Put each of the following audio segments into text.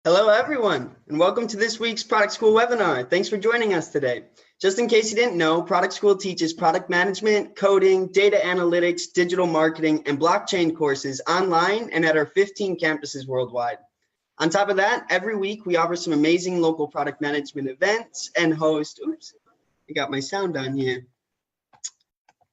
Hello, everyone, and welcome to this week's Product School webinar. Thanks for joining us today. Just in case you didn't know, Product School teaches product management, coding, data analytics, digital marketing, and blockchain courses online and at our 15 campuses worldwide. On top of that, every week we offer some amazing local product management events and host, I got my sound on here.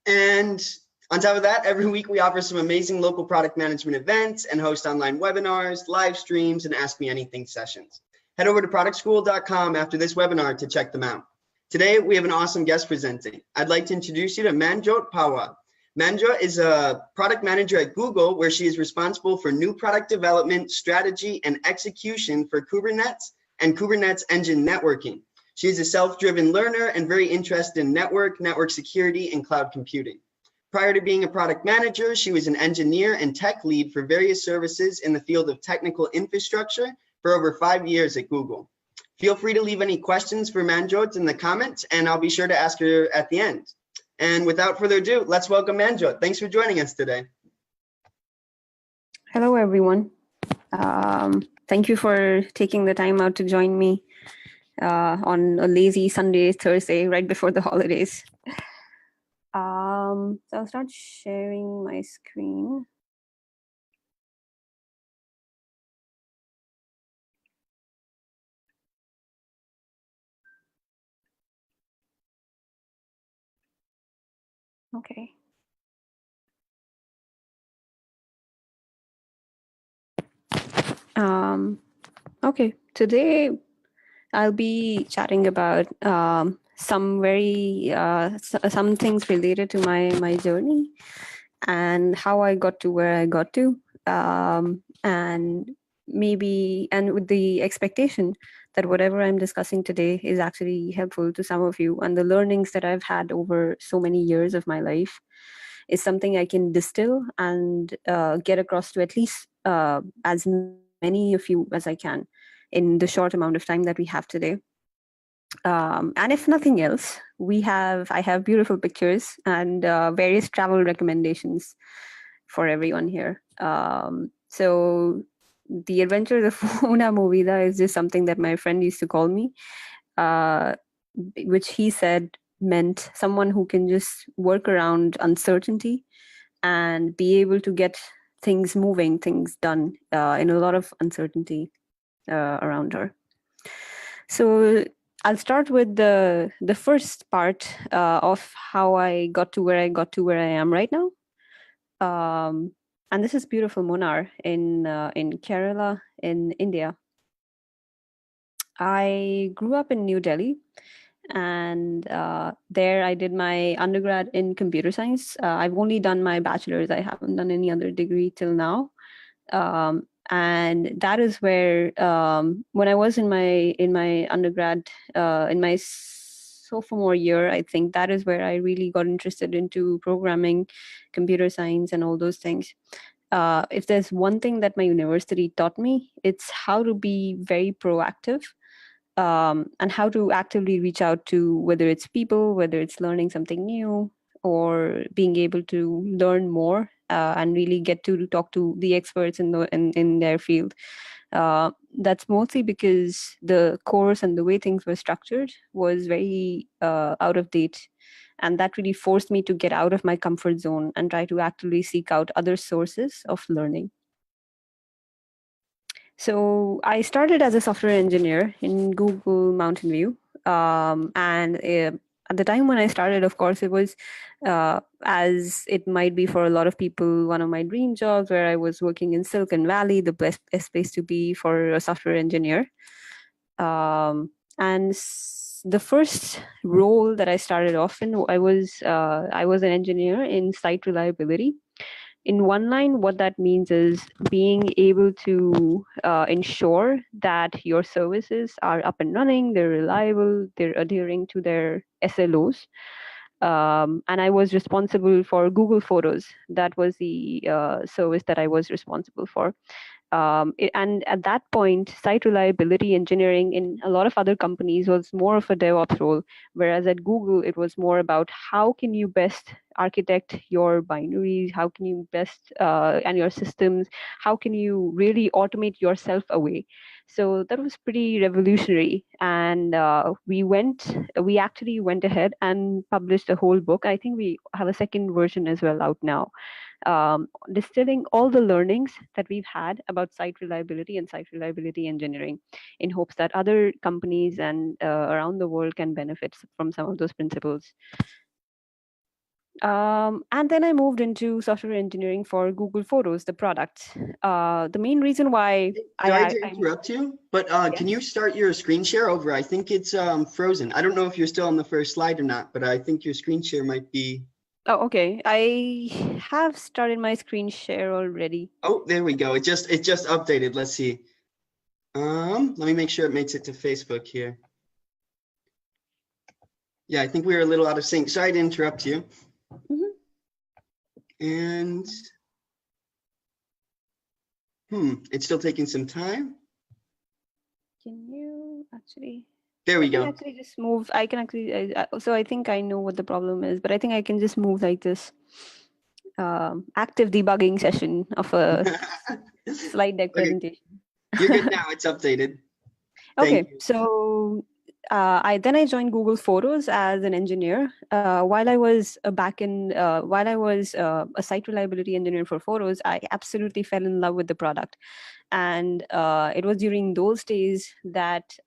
And on top of that, every week we offer some amazing local product management events and host online webinars, live streams, and Ask Me Anything sessions. Head over to productschool.com after this webinar to check them out. Today, we have an awesome guest presenting. I'd like to introduce you to Manjot Pawar. Manjot is a product manager at Google, where she is responsible for new product development, strategy, and execution for Kubernetes and Kubernetes engine networking. She is a self-driven learner and very interested in network security, and cloud computing. Prior to being a product manager, she was an engineer and tech lead for various services in the field of technical infrastructure for over 5 years at Google. Feel free to leave any questions for Manjot in the comments, and I'll be sure to ask her at the end. And without further ado, let's welcome Manjot. Thanks for joining us today. Hello, everyone. Thank you for taking the time out to join me on a lazy Sunday, Thursday, right before the holidays. So I'll start sharing my screen. Okay. Okay, today I'll be chatting about some things related to my journey and how I got to where I got to, and with the expectation that whatever I'm discussing today is actually helpful to some of you, and the learnings that I've had over so many years of my life is something I can distill and get across to at least as many of you as I can in the short amount of time that we have today. And if nothing else, I have beautiful pictures and various travel recommendations for everyone here. So the Adventures of Una Movida is just something that my friend used to call me, which he said meant someone who can just work around uncertainty and be able to get things moving, things done in a lot of uncertainty around her. So I'll start with the first part of how I got to where I am right now. And this is beautiful Munnar in Kerala in India. I grew up in New Delhi, and there I did my undergrad in computer science. I've only done my bachelor's. I haven't done any other degree till now. And that is where when I was in my undergrad, in my sophomore year, I think that is where I really got interested into programming, computer science, and all those things. If there's one thing that my university taught me, it's how to be very proactive, and how to actively reach out to, whether it's people, whether it's learning something new, or being able to learn more and really get to talk to the experts in their field. That's mostly because the course and the way things were structured was very out of date. And that really forced me to get out of my comfort zone and try to actively seek out other sources of learning. So I started as a software engineer in Google Mountain View. And at the time when I started, of course, it was, as it might be for a lot of people, one of my dream jobs, where I was working in Silicon Valley, the best place to be for a software engineer. And the first role that I started off in, I was an engineer in site reliability. In one line, what that means is being able to ensure that your services are up and running, they're reliable, they're adhering to their SLOs. And I was responsible for Google Photos. That was the service that I was responsible for. And at that point, site reliability engineering in a lot of other companies was more of a DevOps role, whereas at Google, it was more about how can you best architect your binaries, how can you best, and your systems, how can you really automate yourself away So that was pretty revolutionary. And we actually went ahead and published a whole book. I think we have a second version as well out now, distilling all the learnings that we've had about site reliability and site reliability engineering, in hopes that other companies and around the world can benefit from some of those principles. And then I moved into software engineering for Google Photos, the product. The main reason why Sorry to interrupt you, but Yes. can you start your screen share over? I think it's frozen. I don't know if you're still on the first slide or not, but I think your screen share might be. Oh, okay. I have started my screen share already. Oh, there we go. It just updated. Let's see. Let me make sure it makes it to Facebook here. Yeah, I think we were a little out of sync. Sorry to interrupt you. Mhm. And it's still taking some time. Can you actually? There we I can go. actually just move. I can actually. So I think I know what the problem is, but I think I can just move like this. Active debugging session of a slide deck Okay, presentation. you're good now. It's updated. Thank Okay, you. so I joined Google Photos as an engineer. While I was a site reliability engineer for Photos, I absolutely fell in love with the product, and it was during those days that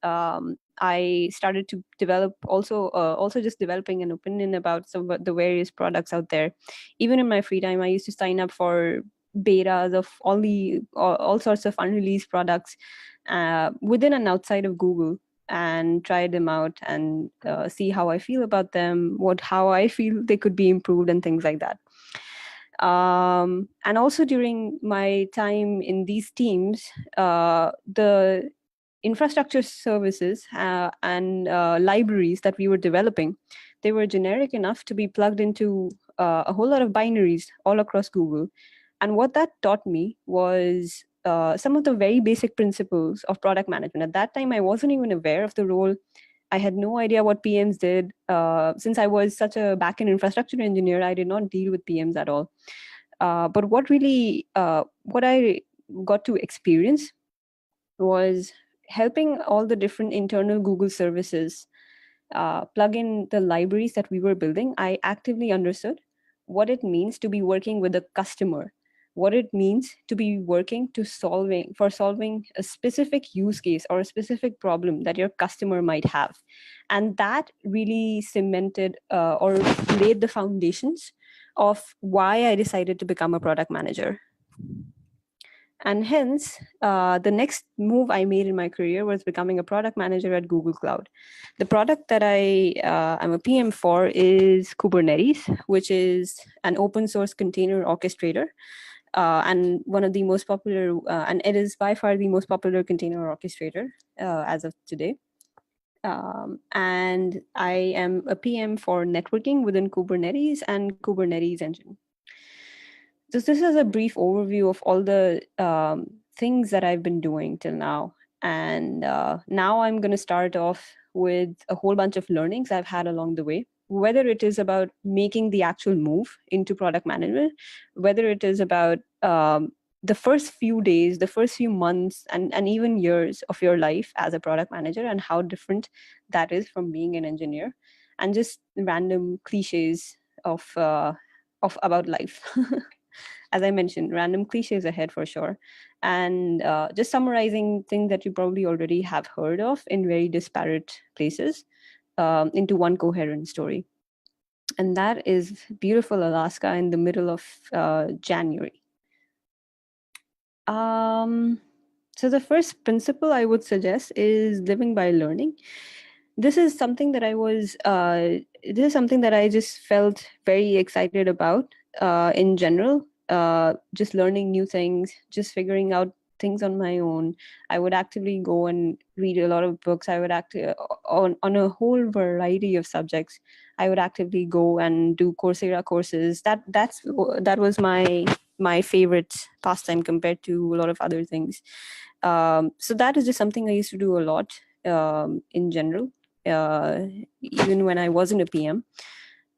I started to develop also just developing an opinion about some of the various products out there. Even in my free time, I used to sign up for betas of all sorts of unreleased products within and outside of Google, and try them out and see how I feel about them, how I feel they could be improved, and things like that. And also during my time in these teams, the infrastructure services and libraries that we were developing, they were generic enough to be plugged into a whole lot of binaries all across Google. And what that taught me was some of the very basic principles of product management. At that time, I wasn't even aware of the role. I had no idea what PMs did. Since I was such a backend infrastructure engineer, I did not deal with PMs at all. But what I got to experience was helping all the different internal Google services plug in the libraries that we were building. I actively understood what it means to be working with a customer, what it means to be working for solving a specific use case or a specific problem that your customer might have. And that really cemented or laid the foundations of why I decided to become a product manager. And hence, the next move I made in my career was becoming a product manager at Google Cloud. The product that I'm a PM for is Kubernetes, which is an open source container orchestrator. And one of the most popular, and it is by far the most popular container orchestrator as of today. And I am a PM for networking within Kubernetes and Kubernetes engine. So this is a brief overview of all the things that I've been doing till now. And now I'm going to start off with a whole bunch of learnings I've had along the way, whether it is about making the actual move into product management, whether it is about the first few days, the first few months, and even years of your life as a product manager, and how different that is from being an engineer, and just random cliches of about life. As I mentioned, random cliches ahead for sure. And just summarizing things that you probably already have heard of in very disparate places into one coherent story. And that is beautiful Alaska in the middle of January. So the first principle I would suggest is living by learning. This is something that I just felt very excited about in general. Just learning new things, just figuring out things on my own. I would actively go and read a lot of books. I would on a whole variety of subjects. I would actively go and do Coursera courses. That was my favorite pastime compared to a lot of other things. So that is just something I used to do a lot in general, even when I wasn't a PM.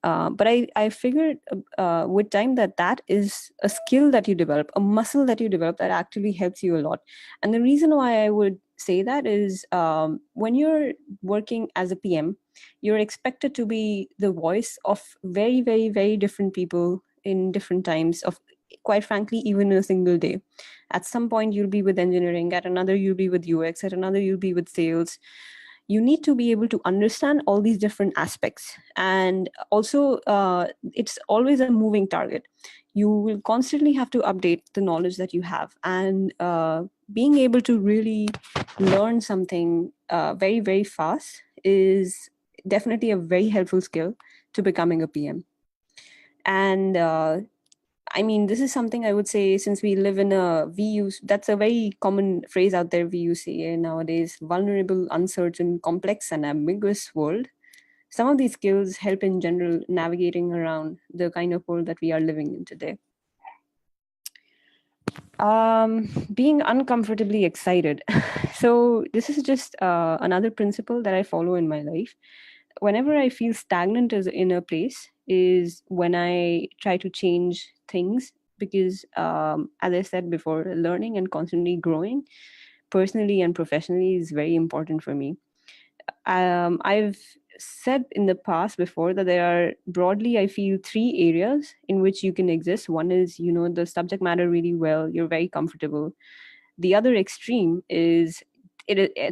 But I figured with time that is a skill that you develop, a muscle that you develop that actually helps you a lot. And the reason why I would say that is when you're working as a PM, you're expected to be the voice of very, very, very different people in different times of, quite frankly, even in a single day. At some point, you'll be with engineering. At another, you'll be with UX. At another, you'll be with sales. You need to be able to understand all these different aspects. And also, it's always a moving target. You will constantly have to update the knowledge that you have. And being able to really learn something very, very fast is definitely a very helpful skill to becoming a PM. And I mean, this is something I would say, since we live in that's a very common phrase out there, VUCA nowadays, vulnerable, uncertain, complex, and ambiguous world. Some of these skills help in general navigating around the kind of world that we are living in today. Being uncomfortably excited. So this is just another principle that I follow in my life. Whenever I feel stagnant in a place is when I try to change things, because as I said before, learning and constantly growing personally and professionally is very important for me. I've said in the past before that there are broadly, I feel, three areas in which you can exist. One is, you know, the subject matter really well, you're very comfortable. The other extreme is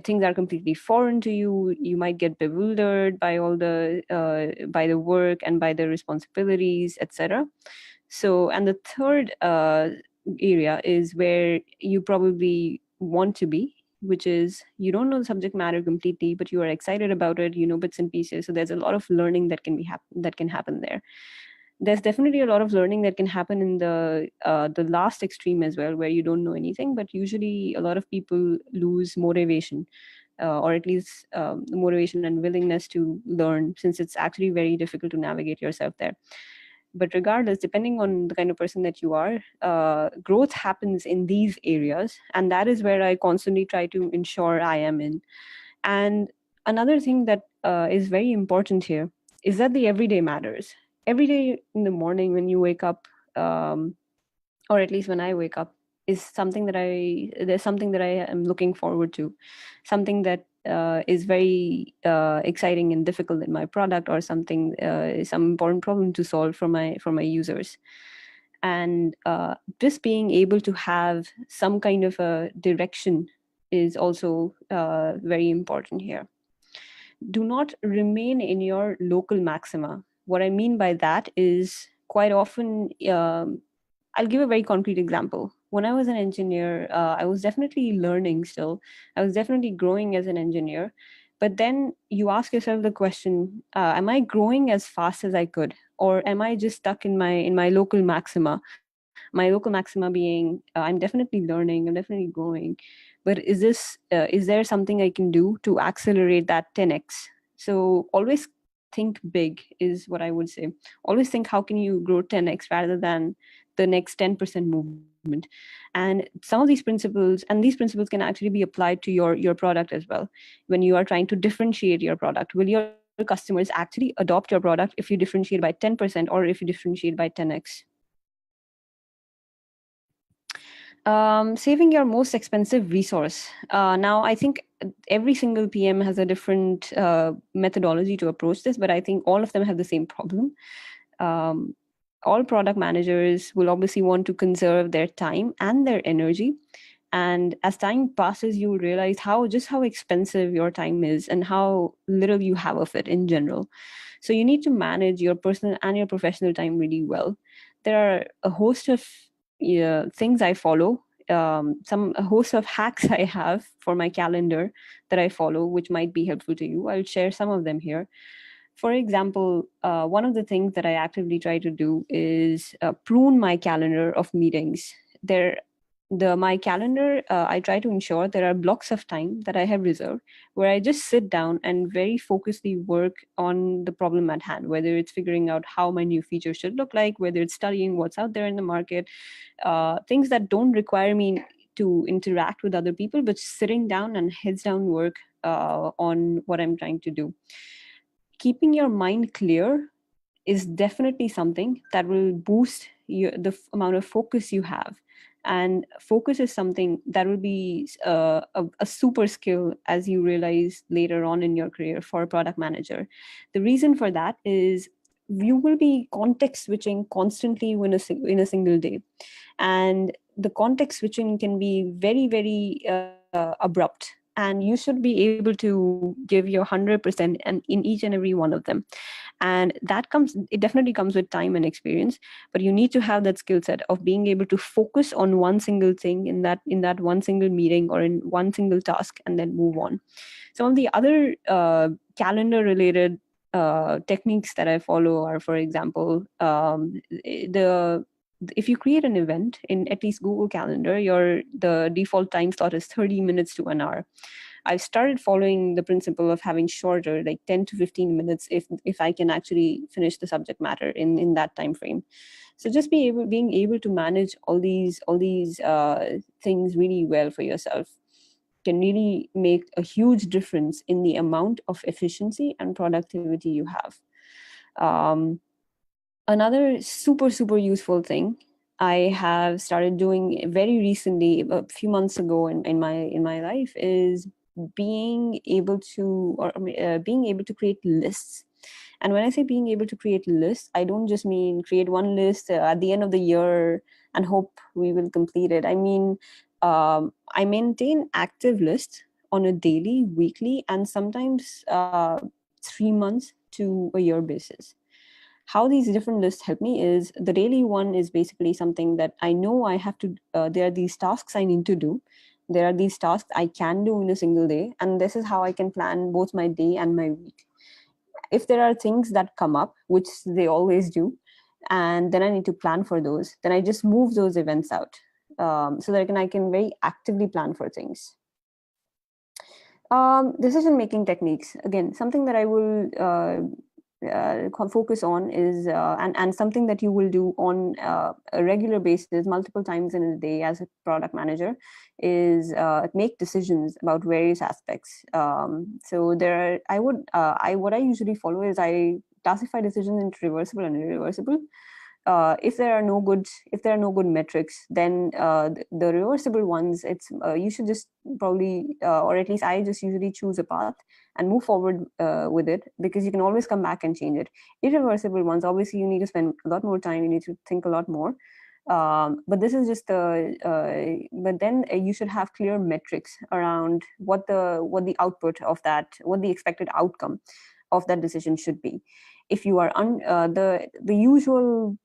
things are completely foreign to you. You might get bewildered by all the by the work and by the responsibilities, etc. So, and the third area is where you probably want to be, which is you don't know the subject matter completely, but you are excited about it, you know, bits and pieces. So there's a lot of learning that can happen there. There's definitely a lot of learning that can happen in the last extreme as well, where you don't know anything, but usually a lot of people lose motivation, or at least motivation and willingness to learn, since it's actually very difficult to navigate yourself there. But regardless, depending on the kind of person that you are, growth happens in these areas, and that is where I constantly try to ensure I am in. And another thing that is very important here is that the everyday matters. Every day in the morning when you wake up, or at least when I wake up, is something that there's something that I am looking forward to, something that is very exciting and difficult in my product, or something, some important problem to solve for my users. And just being able to have some kind of a direction is also very important here. Do not remain in your local maxima. What I mean by that is, quite often, I'll give a very concrete example. When I was an engineer, I was definitely learning still. I was definitely growing as an engineer. But then you ask yourself the question, am I growing as fast as I could? Or am I just stuck in my local maxima? My local maxima being, I'm definitely learning, I'm definitely growing. But is there something I can do to accelerate that 10x? So always think big is what I would say. Always think, how can you grow 10x rather than the next 10% movement? And some of these principles can actually be applied to your product as well. When you are trying to differentiate your product, will your customers actually adopt your product if you differentiate by 10% or if you differentiate by 10x? Saving your most expensive resource. Now, I think every single PM has a different methodology to approach this, but I think all of them have the same problem. All product managers will obviously want to conserve their time and their energy. And as time passes, you will realize how expensive your time is and how little you have of it in general. So you need to manage your personal and your professional time really well. There are a host of things I follow, a host of hacks I have for my calendar that I follow, which might be helpful to you. I'll share some of them here. For example, one of the things that I actively try to do is prune my calendar of meetings. My calendar, I try to ensure there are blocks of time that I have reserved where I just sit down and very focusedly work on the problem at hand, whether it's figuring out how my new feature should look like, whether it's studying what's out there in the market, things that don't require me to interact with other people, but sitting down and heads down work on what I'm trying to do. Keeping your mind clear is definitely something that will boost the amount of focus you have. And focus is something that will be a super skill, as you realize later on in your career, for a product manager. The reason for that is you will be context switching constantly in a single day. And the context switching can be very, very abrupt. And you should be able to give your 100% and in each and every one of them. And it definitely comes with time and experience, but you need to have that skill set of being able to focus on one single thing in that one single meeting or in one single task, and then move on. Some of the other calendar related techniques that I follow are, for example, the if you create an event in at least Google Calendar, the default time slot is 30 minutes to an hour. I've started following the principle of having shorter, like 10 to 15 minutes, if I can actually finish the subject matter in that time frame. So just being able to manage all these things really well for yourself can really make a huge difference in the amount of efficiency and productivity you have. Another super, super useful thing I have started doing very recently, a few months ago in my life, is being able to create lists. And when I say being able to create lists, I don't just mean create one list at the end of the year and hope we will complete it. I mean, I maintain active lists on a daily, weekly, and sometimes 3 months to a year basis. How these different lists help me is the daily one is basically something that I know I have to, there are these tasks I need to do. There are these tasks I can do in a single day. And this is how I can plan both my day and my week. If there are things that come up, which they always do, and then I need to plan for those, then I just move those events out so that I can very actively plan for things. Decision-making techniques, again, something that I will focus on is, and something that you will do on a regular basis, multiple times in a day as a product manager, is make decisions about various aspects. So what I usually follow is I classify decisions into reversible and irreversible. If there are no good metrics, then the reversible ones, you should just probably, or at least I just usually choose a path and move forward with it, because you can always come back and change it. Irreversible ones, obviously you need to spend a lot more time, you need to think a lot more. But this is just but then you should have clear metrics around what the output of that, what the expected outcome of that decision should be. If you are the usual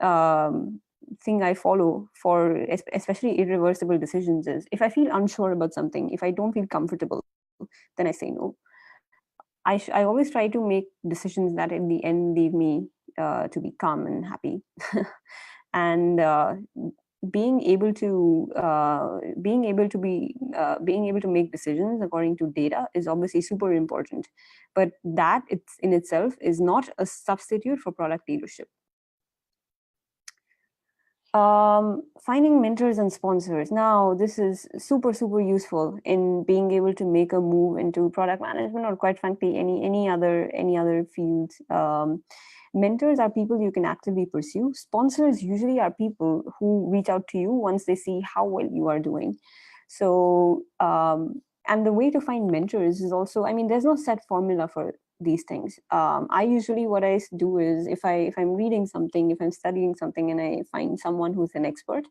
thing I follow for especially irreversible decisions is, if I feel unsure about something, if I don't feel comfortable, then I say no. I always try to make decisions that in the end leave me to be calm and happy. And being able to make decisions according to data is obviously super important, but that it's in itself is not a substitute for product leadership. Finding mentors and sponsors. Now, this is super, super useful in being able to make a move into product management, or quite frankly, any other field. Mentors are people you can actively pursue. Sponsors usually are people who reach out to you once they see how well you are doing. So, and the way to find mentors is also, I mean, there's no set formula for these things. I usually, what I do is, if I'm reading something, if I'm studying something, and I find someone who's an expert,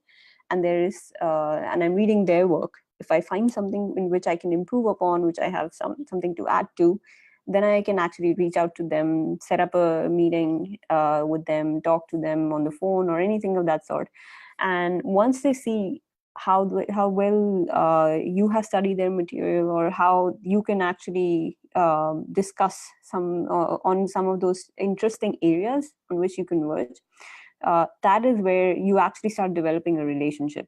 and and I'm reading their work, if I find something in which I can improve upon, which I have something to add to, then I can actually reach out to them, set up a meeting with them, talk to them on the phone or anything of that sort. And once they see how well you have studied their material, or how you can actually discuss on some of those interesting areas on which you converge, that is where you actually start developing a relationship.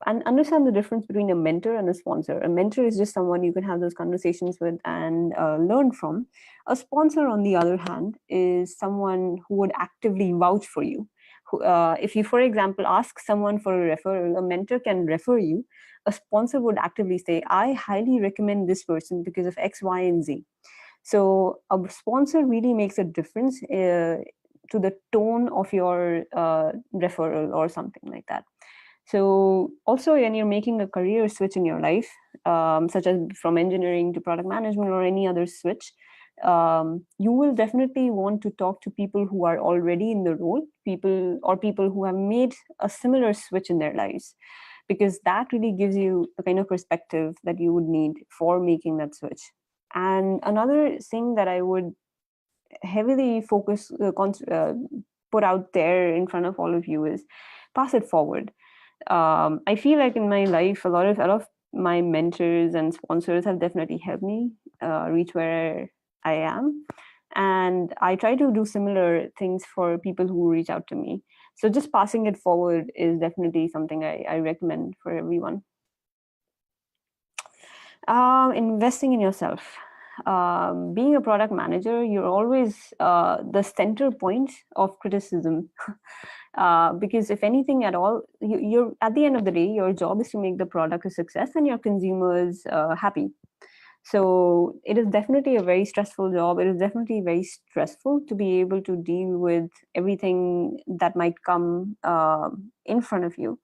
And understand the difference between a mentor and a sponsor. A mentor is just someone you can have those conversations with and learn from. A sponsor, on the other hand, is someone who would actively vouch for you. If you, for example, ask someone for a referral, a mentor can refer you. A sponsor would actively say, I highly recommend this person because of X, Y, and Z. So a sponsor really makes a difference to the tone of your referral or something like that. So also when you're making a career switch in your life, such as from engineering to product management or any other switch, you will definitely want to talk to people who are already in the role, people who have made a similar switch in their lives, because that really gives you the kind of perspective that you would need for making that switch. And another thing that I would heavily put out there in front of all of you is pass it forward. I feel like in my life, a lot of my mentors and sponsors have definitely helped me reach where I am. And I try to do similar things for people who reach out to me. So just passing it forward is definitely something I recommend for everyone. Investing in yourself. Being a product manager, you're always the center point of criticism. Because if anything at all, you're at the end of the day, your job is to make the product a success and your consumers happy. So it is definitely a very stressful job. It is definitely very stressful to be able to deal with everything that might come in front of you.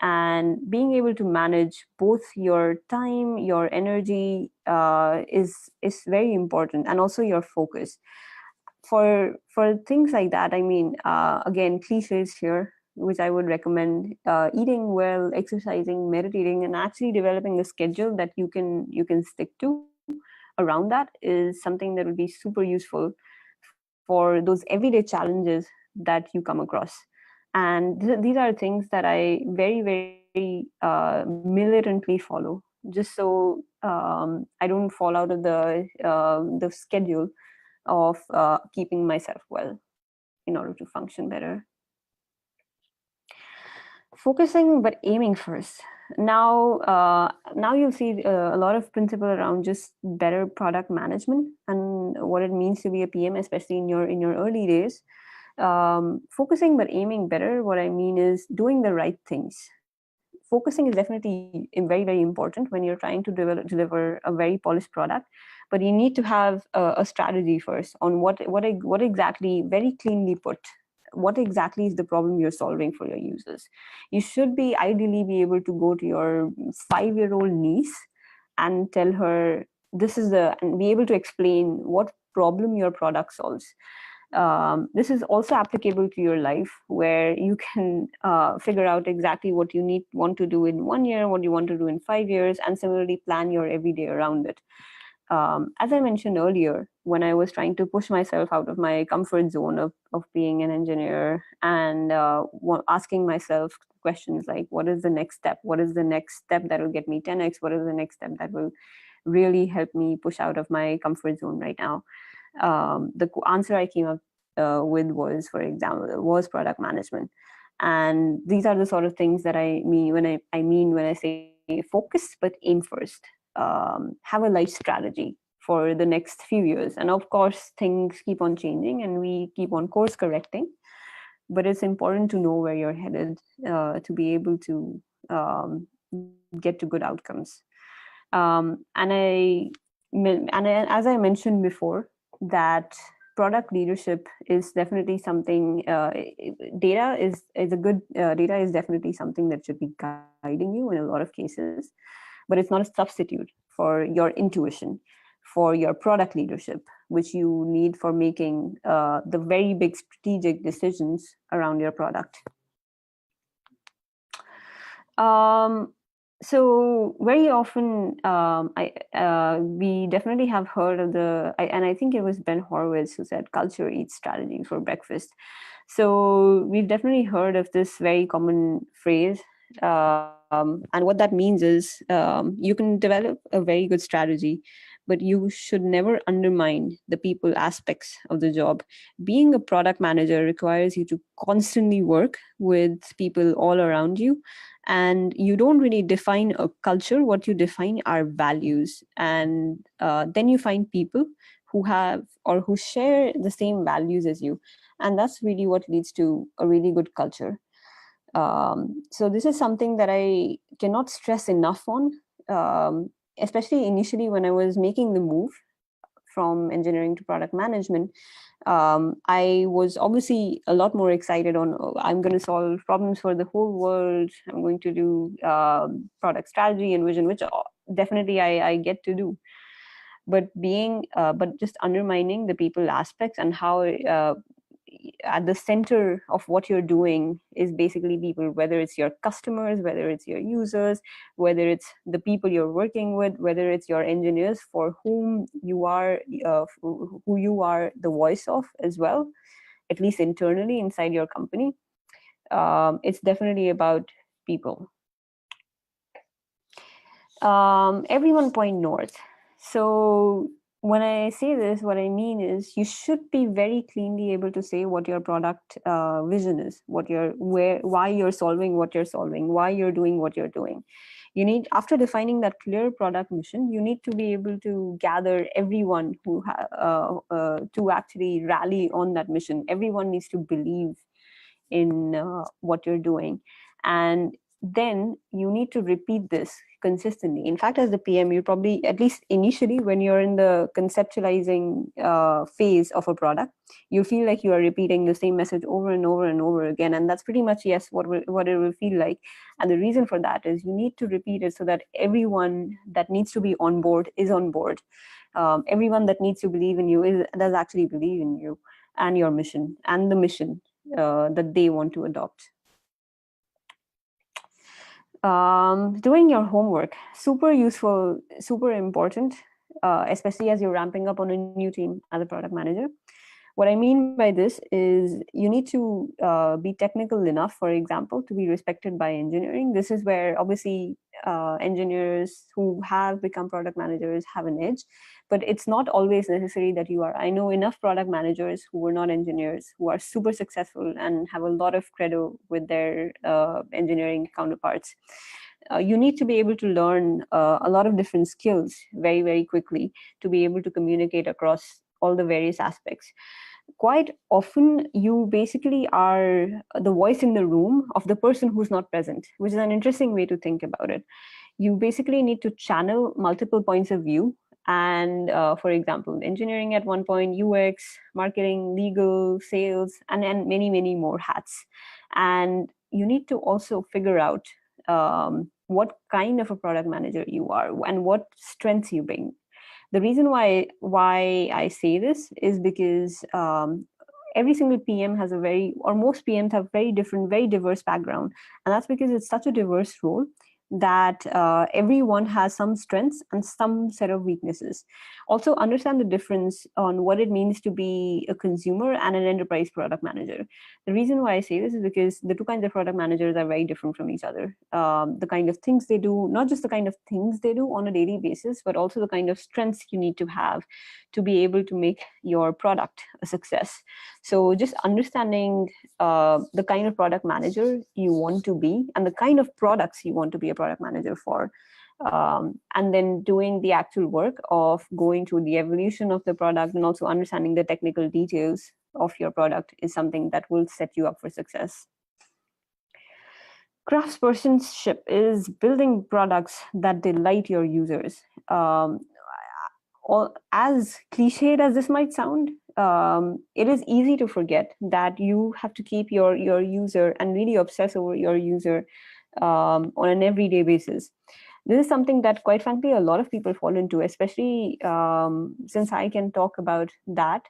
And being able to manage both your time, your energy is very important, and also your focus. For things like that, I mean, again, cliches here, which I would recommend: eating well, exercising, meditating, and actually developing a schedule that you can stick to around that is something that would be super useful for those everyday challenges that you come across. And these are things that I very, very militantly follow, just so I don't fall out of the schedule of keeping myself well in order to function better. Focusing but aiming first. Now you'll see a lot of principle around just better product management and what it means to be a PM, especially in your early days. Focusing but aiming better, what I mean is doing the right things. Focusing is definitely very, very important when you're trying to deliver a very polished product, but you need to have a strategy first on what exactly, very cleanly put, what exactly is the problem you're solving for your users. You should be ideally be able to go to your 5-year-old niece and tell her and be able to explain what problem your product solves. This is also applicable to your life, where you can figure out exactly what you want to do in 1 year, what you want to do in 5 years, and similarly plan your everyday around it. As I mentioned earlier, when I was trying to push myself out of my comfort zone of being an engineer and asking myself questions like, what is the next step? What is the next step that will get me 10x? What is the next step that will really help me push out of my comfort zone right now? The answer I came up with was, for example, was product management. And these are the sort of things that I mean when I say focus but aim first. Have a life strategy for the next few years. And of course, things keep on changing and we keep on course correcting. But it's important to know where you're headed to be able to get to good outcomes. As I mentioned before, that product leadership is definitely something. Data is definitely something that should be guiding you in a lot of cases, but it's not a substitute for your intuition, for your product leadership, which you need for making the very big strategic decisions around your product. So very often, we definitely have heard of and I think it was Ben Horowitz who said, "Culture eats strategy for breakfast." So we've definitely heard of this very common phrase. And what that means is you can develop a very good strategy, but you should never undermine the people aspects of the job. Being a product manager requires you to constantly work with people all around you. And you don't really define a culture. What you define are values. And then you find people who have or who share the same values as you. And that's really what leads to a really good culture. So this is something that I cannot stress enough on, especially initially when I was making the move from engineering to product management, I was obviously a lot more excited on, oh, I'm going to solve problems for the whole world. I'm going to do product strategy and vision, which definitely I get to do. But but just undermining the people aspects and how at the center of what you're doing is basically people, whether it's your customers, whether it's your users, whether it's the people you're working with, whether it's your engineers for whom you are, who you are the voice of as well, at least internally inside your company. It's definitely about people. Everyone point north. So when I say this, what I mean is you should be very cleanly able to say what your product vision is, why you're solving what you're solving, why you're doing what you're doing. You need, after defining that clear product mission, you need to be able to gather everyone who to actually rally on that mission. Everyone needs to believe in what you're doing. And then you need to repeat this consistently. In fact, as the PM, you probably, at least initially, when you're in the conceptualizing phase of a product, you feel like you are repeating the same message over and over and over again. And that's pretty much, yes, what it will feel like. And the reason for that is you need to repeat it so that everyone that needs to be on board is on board. Everyone that needs to believe in you does actually believe in you and your mission and the mission that they want to adopt. Doing your homework, super useful, super important, especially as you're ramping up on a new team as a product manager. What I mean by this is you need to be technical enough, for example, to be respected by engineering. This is where obviously engineers who have become product managers have an edge, but it's not always necessary that you are. I know enough product managers who were not engineers who are super successful and have a lot of credo with their engineering counterparts. You need to be able to learn a lot of different skills very, very quickly to be able to communicate across all the various aspects. Quite often, you basically are the voice in the room of the person who's not present, which is an interesting way to think about it. You basically need to channel multiple points of view. And for example, engineering at one point, UX, marketing, legal, sales, and then many, many more hats. And you need to also figure out what kind of a product manager you are and what strengths you bring. The reason why I say this is because every single PM has most PMs have very different, very diverse background. And that's because it's such a diverse role that everyone has some strengths and some set of weaknesses. Also understand the difference on what it means to be a consumer and an enterprise product manager. The reason why I say this is because the two kinds of product managers are very different from each other. The kind of things they do, not just the kind of things they do on a daily basis, but also the kind of strengths you need to have to be able to make your product a success. So just understanding the kind of product manager you want to be and the kind of products you want to be a product manager for, and then doing the actual work of going through the evolution of the product and also understanding the technical details of your product is something that will set you up for success. Craftspersonship is building products that delight your users. As cliched as this might sound, it is easy to forget that you have to keep your user and really obsess over your user on an everyday basis. This is something that, quite frankly, a lot of people fall into, especially since I can talk about that,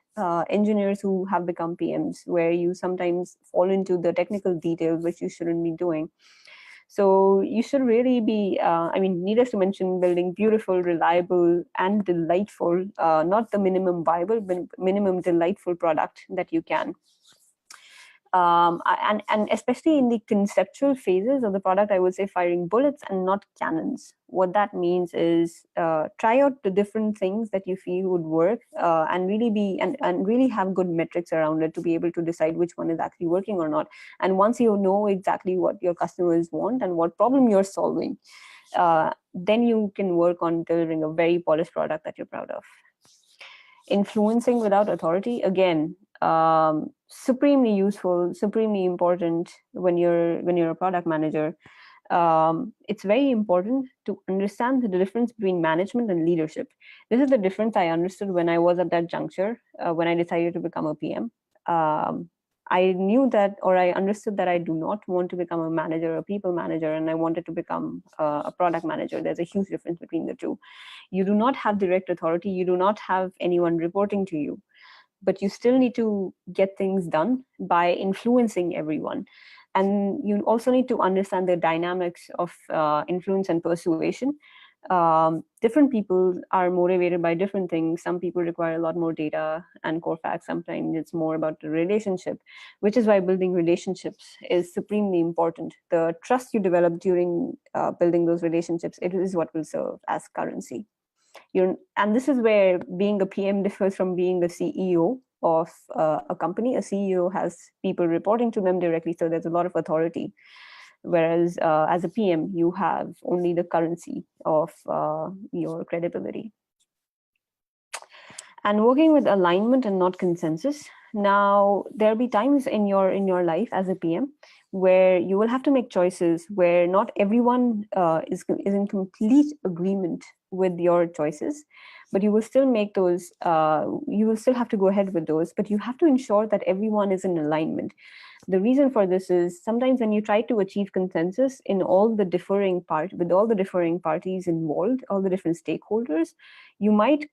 engineers who have become PMs, where you sometimes fall into the technical details, which you shouldn't be doing. So you should really be, needless to mention, building beautiful, reliable, and delightful, not the minimum viable, but minimum delightful product that you can. And especially in the conceptual phases of the product, I would say firing bullets and not cannons. What that means is try out the different things that you feel would work and really and really have good metrics around it to be able to decide which one is actually working or not. And once you know exactly what your customers want and what problem you're solving, then you can work on delivering a very polished product that you're proud of. Influencing without authority, again, supremely useful, supremely important when you're a product manager. it's very important to understand the difference between management and leadership. This is the difference I understood when I was at that juncture, when I decided to become a PM. I knew that, or I understood that I do not want to become a manager, a people manager, and I wanted to become a product manager. There's a huge difference between the two. You do not have direct authority. You do not have anyone reporting to you, but you still need to get things done by influencing everyone. And you also need to understand the dynamics of influence and persuasion. Different people are motivated by different things. Some people require a lot more data and core facts. Sometimes it's more about the relationship, which is why building relationships is supremely important. The trust you develop during building those relationships, it is what will serve as currency. And this is where being a PM differs from being the CEO of a company. A CEO has people reporting to them directly, so there's a lot of authority. Whereas as a PM, you have only the currency of your credibility. And working with alignment and not consensus. Now, there'll be times in your life as a PM where you will have to make choices where not everyone is in complete agreement with your choices, but you will still make those, you will still have to go ahead with those, but you have to ensure that everyone is in alignment. The reason for this is sometimes when you try to achieve consensus in all the differing with all the differing parties involved, all the different stakeholders, you might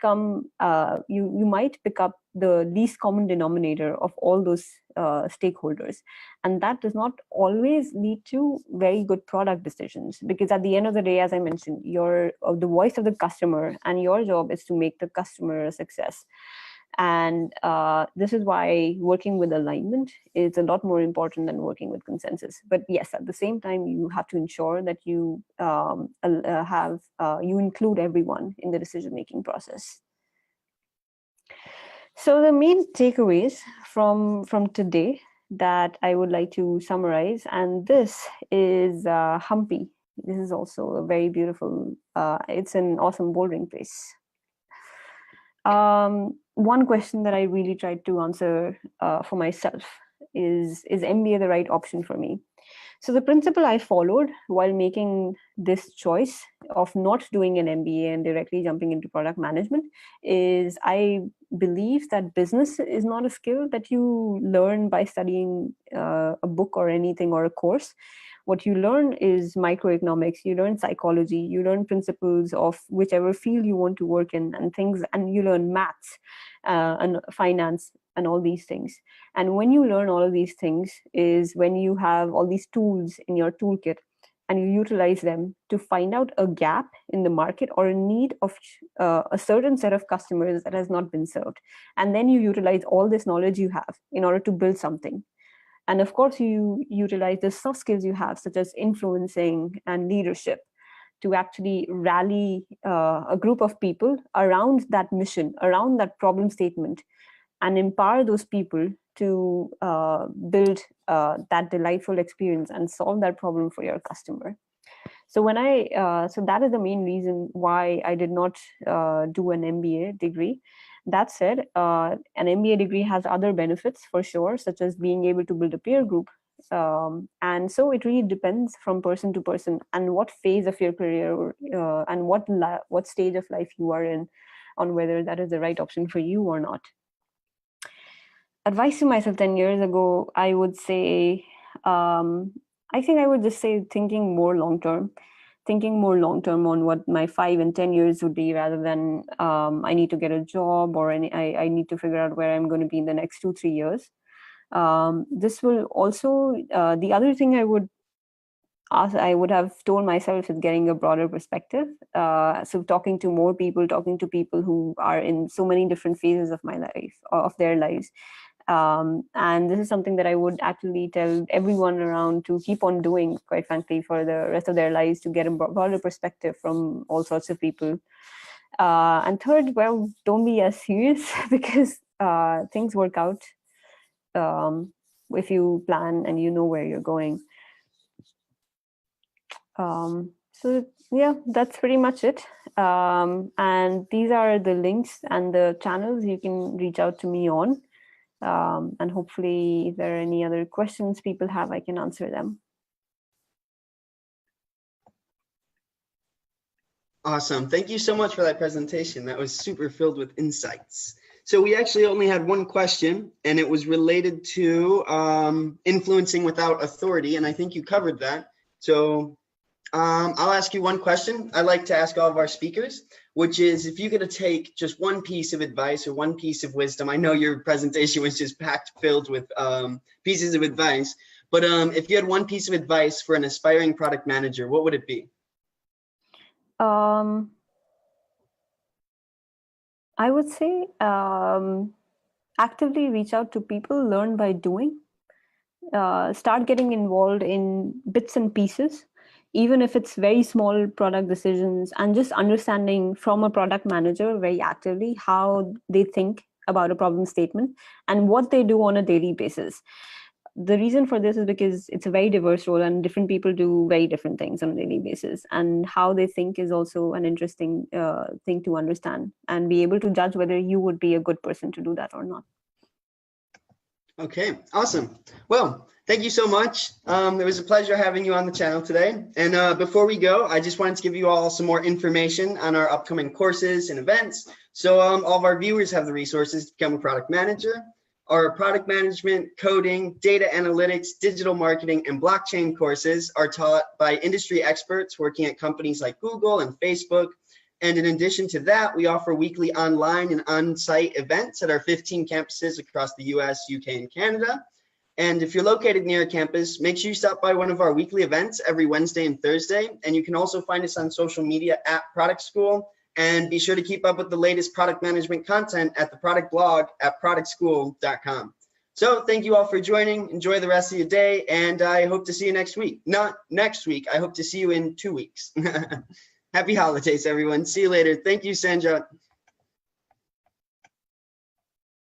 you might pick up the least common denominator of all those stakeholders. And that does not always lead to very good product decisions, because at the end of the day, as I mentioned, you're the voice of the customer, and your job is to make the customer a success. And this is why working with alignment is a lot more important than working with consensus. But yes, at the same time, you have to ensure that you you include everyone in the decision-making process. So the main takeaways from today that I would like to summarize, and this is Hampi. This is also a very beautiful, it's an awesome bouldering place. One question that I really tried to answer for myself is MBA the right option for me? So the principle I followed while making this choice of not doing an MBA and directly jumping into product management is I believe that business is not a skill that you learn by studying a book or anything or a course. What you learn is microeconomics, you learn psychology, you learn principles of whichever field you want to work in and you learn maths and finance and all these things. And when you learn all of these things is when you have all these tools in your toolkit and you utilize them to find out a gap in the market or a need of a certain set of customers that has not been served. And then you utilize all this knowledge you have in order to build something. And of course, you utilize the soft skills you have, such as influencing and leadership, to actually rally a group of people around that mission, around that problem statement, and empower those people to build that delightful experience and solve that problem for your customer. So so that is the main reason why I did not do an MBA degree. That said, an MBA degree has other benefits for sure, such as being able to build a peer group. And so it really depends from person to person and what phase of your career and what stage of life you are in on whether that is the right option for you or not. Advice to myself 10 years ago, I would say, I think I would just say thinking more long-term on what my 5 and 10 years would be, rather than I need to get a job or I need to figure out where I'm going to be in the next 2-3 years. This will also, the other thing I would have told myself is getting a broader perspective. So talking to more people, talking to people who are in so many different phases of my life, of their lives. And this is something that I would actually tell everyone around to keep on doing, quite frankly, for the rest of their lives, to get a broader perspective from all sorts of people. And third, well, don't be as serious because things work out if you plan and you know where you're going. So yeah, that's pretty much it. And these are the links and the channels you can reach out to me on. And hopefully if there are any other questions people have, I can answer them. Awesome. Thank you so much for that presentation. That was super filled with insights. So we actually only had one question, and it was related to influencing without authority, and I think you covered that. So I'll ask you one question I like to ask all of our speakers, which is if you could take just one piece of advice or one piece of wisdom. I know your presentation was just packed filled with pieces of advice, but if you had one piece of advice for an aspiring product manager, what would it be? I would say actively reach out to people, learn by doing, start getting involved in bits and pieces, even if it's very small product decisions, and just understanding from a product manager very actively how they think about a problem statement and what they do on a daily basis. The reason for this is because it's a very diverse role and different people do very different things on a daily basis, and how they think is also an interesting thing to understand and be able to judge whether you would be a good person to do that or not. Okay, awesome. Well, thank you so much. It was a pleasure having you on the channel today. And before we go, I just wanted to give you all some more information on our upcoming courses and events. So all of our viewers have the resources to become a product manager. Our product management, coding, data analytics, digital marketing, and blockchain courses are taught by industry experts working at companies like Google and Facebook. And in addition to that, we offer weekly online and on-site events at our 15 campuses across the US, UK, and Canada. And if you're located near a campus, make sure you stop by one of our weekly events every Wednesday and Thursday. And you can also find us on social media at Product School. And be sure to keep up with the latest product management content at the product blog at productschool.com. So thank you all for joining. Enjoy the rest of your day. And I hope to see you next week. Not next week. I hope to see you in 2 weeks. Happy holidays, everyone. See you later. Thank you, Sandra.